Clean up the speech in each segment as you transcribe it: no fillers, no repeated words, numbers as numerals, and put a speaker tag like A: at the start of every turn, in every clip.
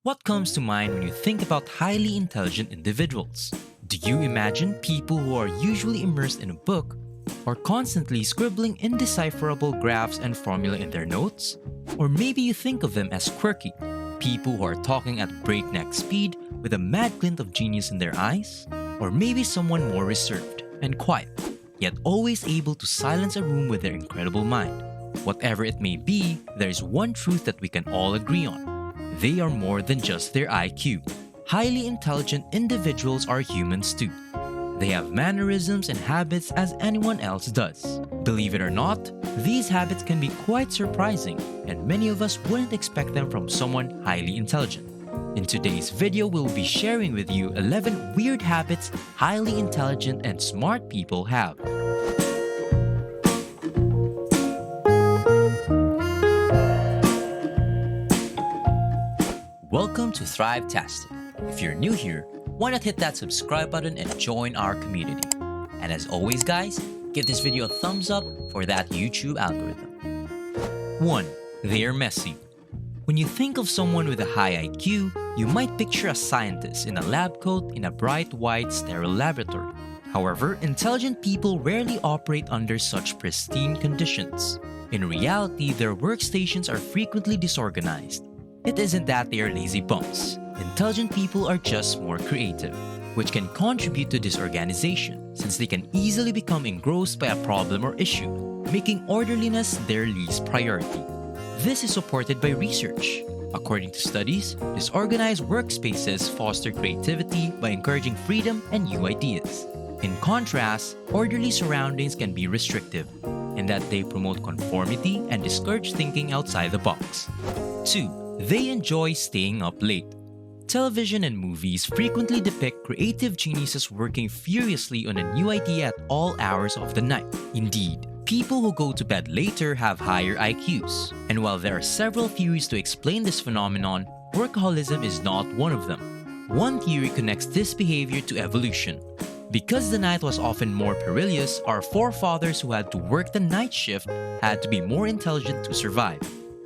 A: What comes to mind when you think about highly intelligent individuals? Do you imagine people who are usually immersed in a book or constantly scribbling indecipherable graphs and formula in their notes? Or maybe you think of them as quirky, people who are talking at breakneck speed with a mad glint of genius in their eyes? Or maybe someone more reserved and quiet, yet always able to silence a room with their incredible mind. Whatever it may be, there is one truth that we can all agree on. They are more than just their IQ. Highly intelligent individuals are humans too. They have mannerisms and habits as anyone else does. Believe it or not, these habits can be quite surprising, and many of us wouldn't expect them from someone highly intelligent. In today's video, we'll be sharing with you 11 weird habits highly intelligent and smart people have. Welcome to Thrivetastic. If you're new here, why not hit that subscribe button and join our community? And as always guys, give this video a thumbs up for that YouTube algorithm. 1. They are messy. When you think of someone with a high IQ, you might picture a scientist in a lab coat in a bright white sterile laboratory. However, intelligent people rarely operate under such pristine conditions. In reality, their workstations are frequently disorganized. It isn't that they are lazy bums. Intelligent people are just more creative, which can contribute to disorganization since they can easily become engrossed by a problem or issue, making orderliness their least priority. This is supported by research. According to studies, disorganized workspaces foster creativity by encouraging freedom and new ideas. In contrast, orderly surroundings can be restrictive, in that they promote conformity and discourage thinking outside the box. 2. They enjoy staying up late. Television and movies frequently depict creative geniuses working furiously on a new idea at all hours of the night. Indeed, people who go to bed later have higher IQs. And while there are several theories to explain this phenomenon, workaholism is not one of them. One theory connects this behavior to evolution. Because the night was often more perilous, our forefathers who had to work the night shift had to be more intelligent to survive.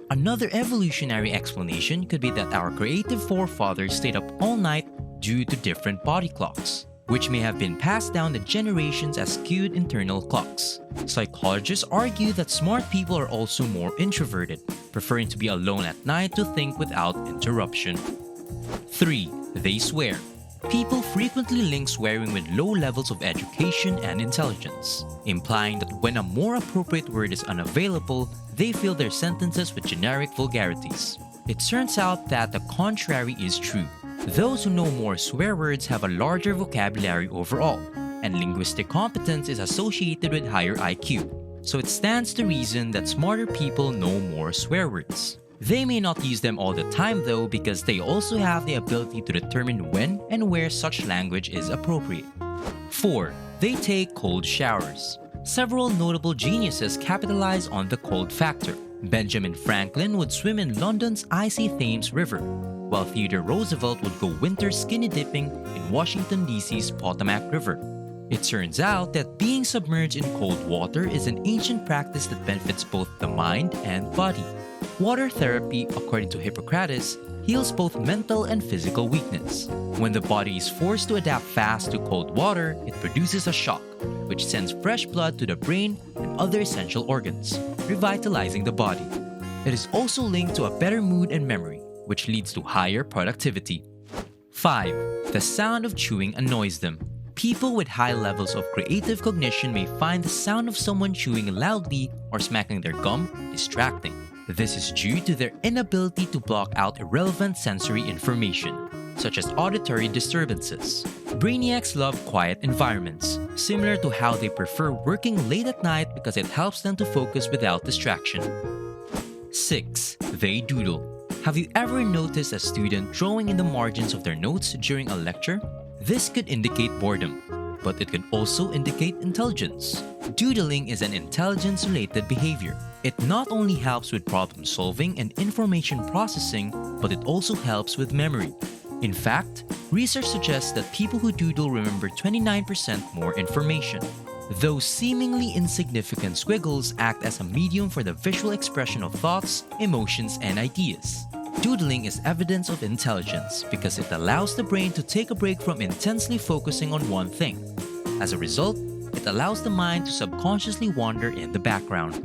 A: Another evolutionary explanation could be that our creative forefathers stayed up all night due to different body clocks, which may have been passed down the generations as skewed internal clocks. Psychologists argue that smart people are also more introverted, preferring to be alone at night to think without interruption. 3. They swear. People frequently link swearing with low levels of education and intelligence, implying that when a more appropriate word is unavailable, they fill their sentences with generic vulgarities. It turns out that the contrary is true. Those who know more swear words have a larger vocabulary overall, and linguistic competence is associated with higher IQ. So it stands to reason that smarter people know more swear words. They may not use them all the time though, because they also have the ability to determine when and where such language is appropriate. 4. They take cold showers. Several notable geniuses capitalize on the cold factor. Benjamin Franklin would swim in London's icy Thames River, while Theodore Roosevelt would go winter skinny dipping in Washington, D.C.'s Potomac River. It turns out that being submerged in cold water is an ancient practice that benefits both the mind and body. Water therapy, according to Hippocrates, heals both mental and physical weakness. When the body is forced to adapt fast to cold water, it produces a shock, which sends fresh blood to the brain and other essential organs, revitalizing the body. It is also linked to a better mood and memory, which leads to higher productivity. 5. The sound of chewing annoys them. People with high levels of creative cognition may find the sound of someone chewing loudly or smacking their gum distracting. This is due to their inability to block out irrelevant sensory information, such as auditory disturbances. Brainiacs love quiet environments, similar to how they prefer working late at night because it helps them to focus without distraction. 6. They doodle. Have you ever noticed a student drawing in the margins of their notes during a lecture? This could indicate boredom, but it could also indicate intelligence. Doodling is an intelligence-related behavior. It not only helps with problem solving and information processing, but it also helps with memory. In fact, research suggests that people who doodle remember 29% more information. Those seemingly insignificant squiggles act as a medium for the visual expression of thoughts, emotions, and ideas. Doodling is evidence of intelligence because it allows the brain to take a break from intensely focusing on one thing. As a result, it allows the mind to subconsciously wander in the background.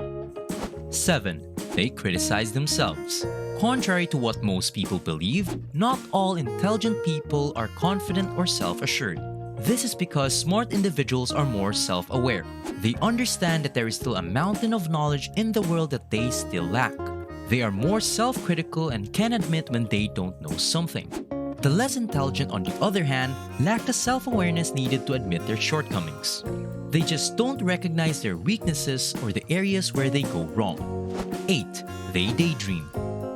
A: 7. They criticize themselves. Contrary to what most people believe, not all intelligent people are confident or self-assured. This is because smart individuals are more self-aware. They understand that there is still a mountain of knowledge in the world that they still lack. They are more self-critical and can admit when they don't know something. The less intelligent, on the other hand, lack the self-awareness needed to admit their shortcomings. They just don't recognize their weaknesses or the areas where they go wrong. 8. They daydream.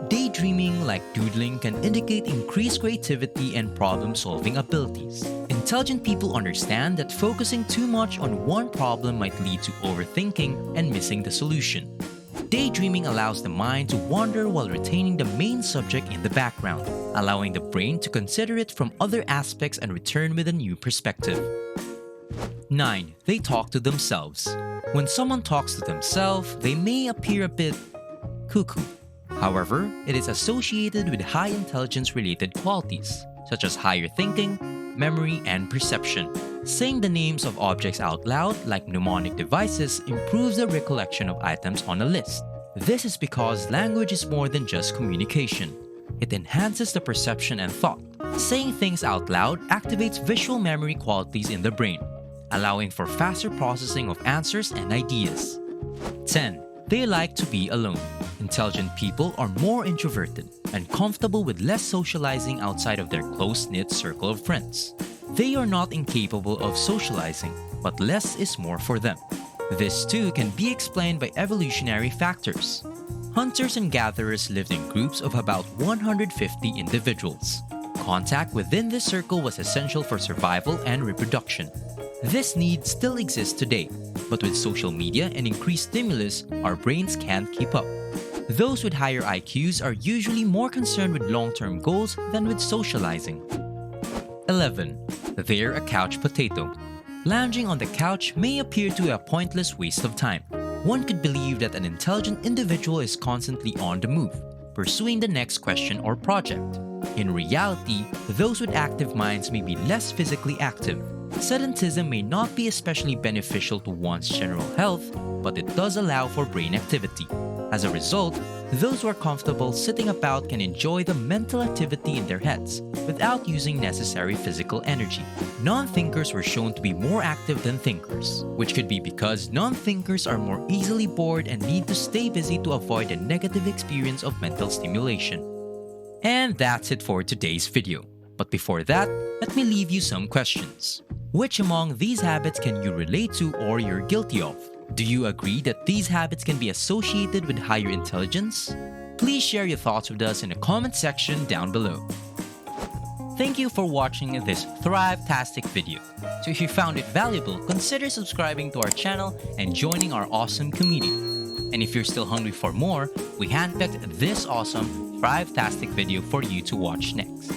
A: Daydreaming, like doodling, can indicate increased creativity and problem-solving abilities. Intelligent people understand that focusing too much on one problem might lead to overthinking and missing the solution. Daydreaming allows the mind to wander while retaining the main subject in the background, allowing the brain to consider it from other aspects and return with a new perspective. 9. They talk to themselves. When someone talks to themselves, they may appear a bit cuckoo. However, it is associated with high intelligence-related qualities, such as higher thinking, memory, and perception. Saying the names of objects out loud, like mnemonic devices, improves the recollection of items on a list. This is because language is more than just communication. It enhances the perception and thought. Saying things out loud activates visual memory qualities in the brain, allowing for faster processing of answers and ideas. 10. They like to be alone. Intelligent people are more introverted and comfortable with less socializing outside of their close-knit circle of friends. They are not incapable of socializing, but less is more for them. This too can be explained by evolutionary factors. Hunters and gatherers lived in groups of about 150 individuals. Contact within this circle was essential for survival and reproduction. This need still exists today, but with social media and increased stimulus, our brains can't keep up. Those with higher IQs are usually more concerned with long-term goals than with socializing. 11. They're a couch potato. Lounging on the couch may appear to be a pointless waste of time. One could believe that an intelligent individual is constantly on the move, pursuing the next question or project. In reality, those with active minds may be less physically active. Sedentism may not be especially beneficial to one's general health, but it does allow for brain activity. As a result, those who are comfortable sitting about can enjoy the mental activity in their heads without using necessary physical energy. Non-thinkers were shown to be more active than thinkers, which could be because non-thinkers are more easily bored and need to stay busy to avoid a negative experience of mental stimulation. And that's it for today's video. But before that, let me leave you some questions. Which among these habits can you relate to or you're guilty of? Do you agree that these habits can be associated with higher intelligence? Please share your thoughts with us in the comment section down below. Thank you for watching this Thrivetastic video. So if you found it valuable, consider subscribing to our channel and joining our awesome community. And if you're still hungry for more, we handpicked this awesome Thrivetastic video for you to watch next.